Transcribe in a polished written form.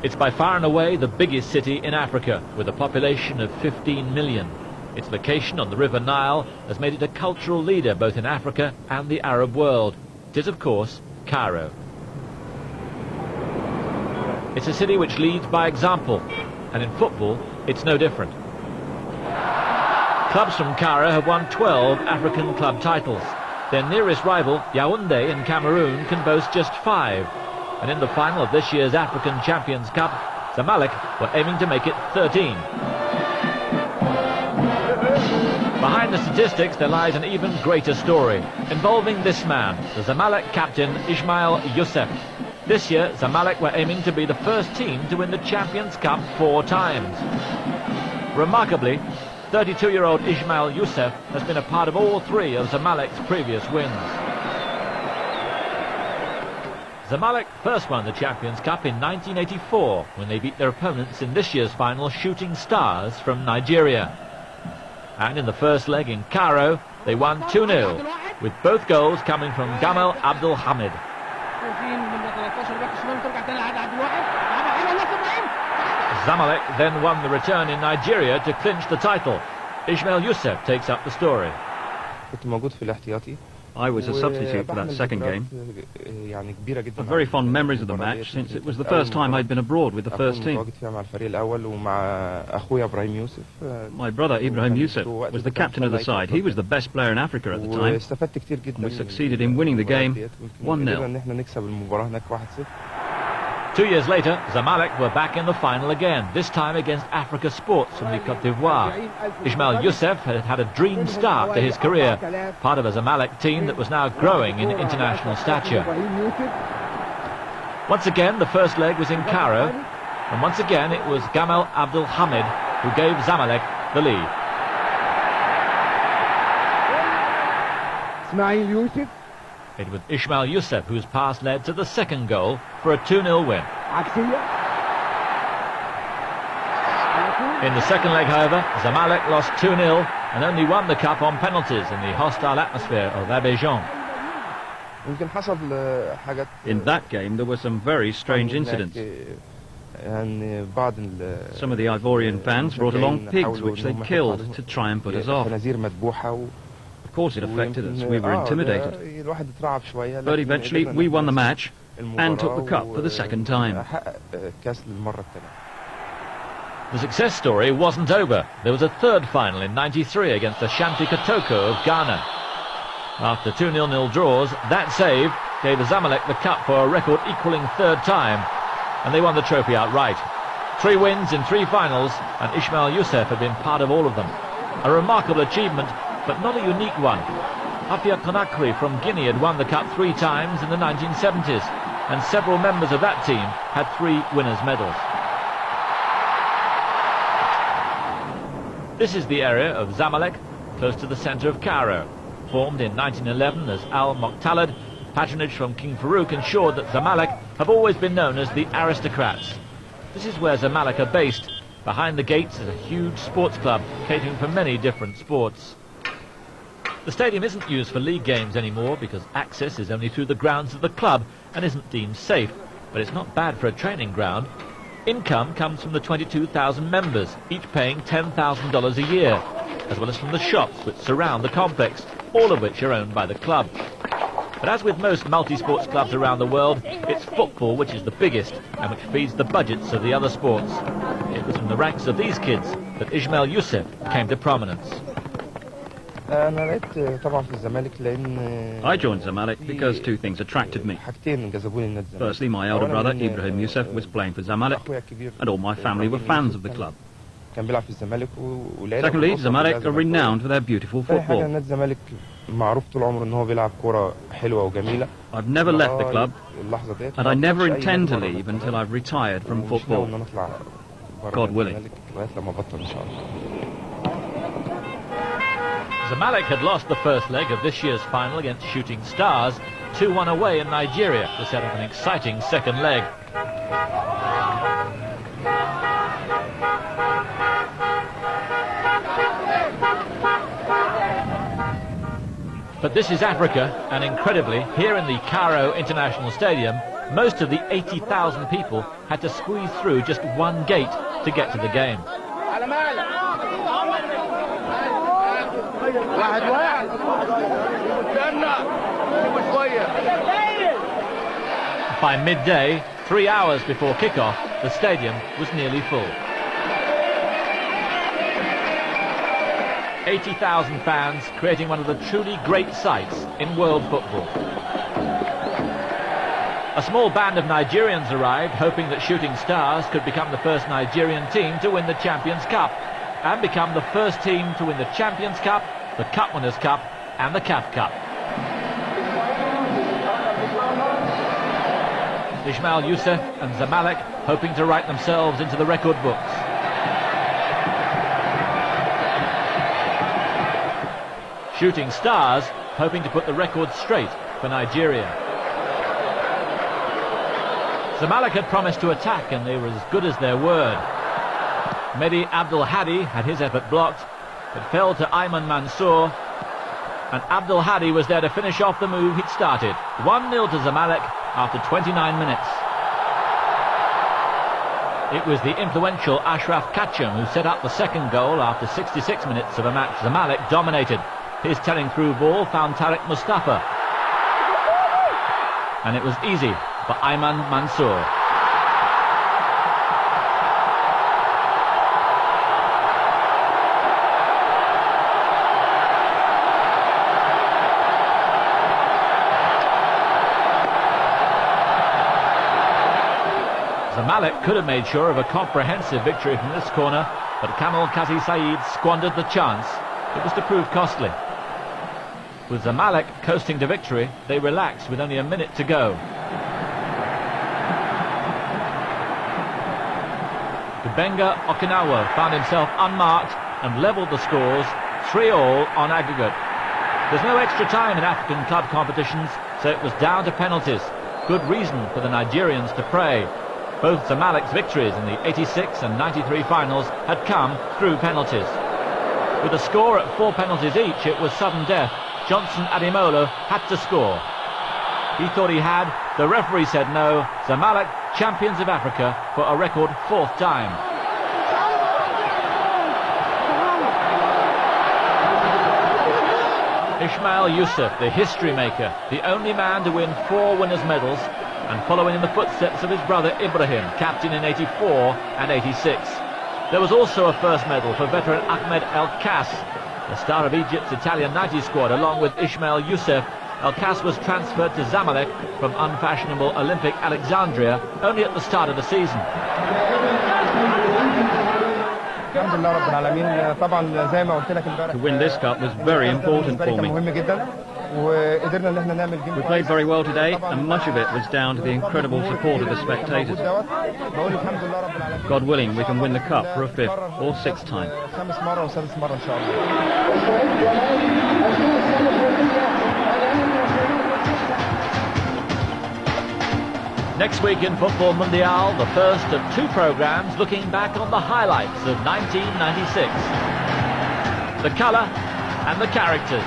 It's by far and away the biggest city in Africa, with a population of 15 million. Its location on the River Nile has made it a cultural leader both in Africa and the Arab world. It is, of course, Cairo. It's a city which leads by example, and in football, it's no different. Clubs from Cairo have won 12 African club titles. Their nearest rival, Yaoundé in Cameroon, can boast just 5. And in the final of this year's African Champions Cup, Zamalek were aiming to make it 13. Behind the statistics, there lies an even greater story, involving this man, the Zamalek captain Ismail Youssef. This year, Zamalek were aiming to be the first team to win the Champions Cup 4 times. Remarkably, 32-year-old Ismail Youssef has been a part of all 3 of Zamalek's previous wins. Zamalek first won the Champions Cup in 1984 when they beat their opponents in this year's final, Shooting Stars from Nigeria. And in the first leg in Cairo, they won 2-0, with both goals coming from Gamal Abdul Hamid. Zamalek then won the return in Nigeria to clinch the title. Ismail Youssef takes up the story. I was a substitute for that second game. I have very fond memories of the match since it was the first time I'd been abroad with the first team. My brother Ibrahim Youssef was the captain of the side. He was the best player in Africa at the time. And we succeeded in winning the game 1-0. 2 years later, Zamalek were back in the final again, this time against Africa Sports from the Côte d'Ivoire. Ismail Youssef had had a dream start to his career, part of a Zamalek team that was now growing in international stature. Once again, the first leg was in Cairo, and once again it was Gamal Abdul Hamid who gave Zamalek the lead. It was Ismail Youssef whose pass led to the second goal for a 2-0 win. In the second leg, however, Zamalek lost 2-0 and only won the cup on penalties in the hostile atmosphere of Abidjan. In that game, there were some very strange incidents. Some of the Ivorian fans brought along pigs which they killed to try and put us off. Of course it affected us, we were intimidated. But eventually we won the match and took the cup for the second time. The success story wasn't over. There was a third final in '93 against the Ashanti Kotoko of Ghana. After 2 0-0 draws, that save gave Zamalek the cup for a record equalling third time, and they won the trophy outright. 3 wins in 3 finals, and Ismail Youssef had been part of all of them. A remarkable achievement, but not a unique one. Afia Conakry from Guinea had won the cup 3 times in the 1970s, and several members of that team had 3 winners' medals. This is the area of Zamalek, close to the centre of Cairo. Formed in 1911 as Al Muqtalad, patronage from King Farouk ensured that Zamalek have always been known as the aristocrats. This is where Zamalek are based. Behind the gates is a huge sports club catering for many different sports. The stadium isn't used for league games anymore because access is only through the grounds of the club and isn't deemed safe, but it's not bad for a training ground. Income comes from the 22,000 members, each paying $10,000 a year, as well as from the shops which surround the complex, all of which are owned by the club. But as with most multi-sports clubs around the world, it's football which is the biggest and which feeds the budgets of the other sports. It was from the ranks of these kids that Ismail Youssef came to prominence. I joined Zamalek because 2 things attracted me. Firstly, my elder brother Ibrahim Youssef was playing for Zamalek, and all my family were fans of the club. Secondly, Zamalek are renowned for their beautiful football. I've never left the club, and I never intend to leave until I've retired from football. God willing. Zamalek had lost the first leg of this year's final against Shooting Stars, 2-1 away in Nigeria to set up an exciting second leg. But this is Africa, and incredibly, here in the Cairo International Stadium, most of the 80,000 people had to squeeze through just one gate to get to the game. By midday, 3 hours before kickoff, the stadium was nearly full. 80,000 fans creating one of the truly great sights in world football. A small band of Nigerians arrived, hoping that Shooting Stars could become the first Nigerian team to win the Champions Cup and become the first team to win the Champions Cup, the Cup Winners' Cup and the CAF Cup. Ismail Youssef and Zamalek hoping to write themselves into the record books. Shooting Stars hoping to put the record straight for Nigeria. Zamalek had promised to attack and they were as good as their word. Mehdi Abdul Hadi had his effort blocked. It fell to Ayman Mansour, and Abdul Hadi was there to finish off the move he'd started. 1-0 to Zamalek after 29 minutes. It was the influential Ashraf Kachum who set up the second goal after 66 minutes of a match Zamalek dominated. His telling through ball found Tariq Mustafa, and it was easy for Ayman Mansour. Zamalek could have made sure of a comprehensive victory from this corner, but Kamal Kazi Saeed squandered the chance. It was to prove costly. With Zamalek coasting to victory, they relaxed with only a minute to go. Kubenga Okinawa found himself unmarked and levelled the scores 3-3 on aggregate. There's no extra time in African club competitions, so it was down to penalties. Good reason for the Nigerians to pray. Both Zamalek's victories in the 86 and 93 finals had come through penalties. With a score at 4 penalties each, it was sudden death. Johnson Ademola had to score. He thought he had. The referee said no. Zamalek, champions of Africa for a record 4th time. Ismail Youssef, the history maker, the only man to win 4 winners' medals, and following in the footsteps of his brother Ibrahim, captain in 84 and 86. There was also a first medal for veteran Ahmed El Kass, the star of Egypt's Italian 90 squad. Along with Ismail Youssef, El Kass was transferred to Zamalek from unfashionable Olympic Alexandria only at the start of the season. To win this cup was very important for me. We played very well today, and much of it was down to the incredible support of the spectators. God willing, we can win the cup for a 5th or 6th time. Next week in Football Mondial, the first of 2 programmes looking back on the highlights of 1996. The colour and the characters.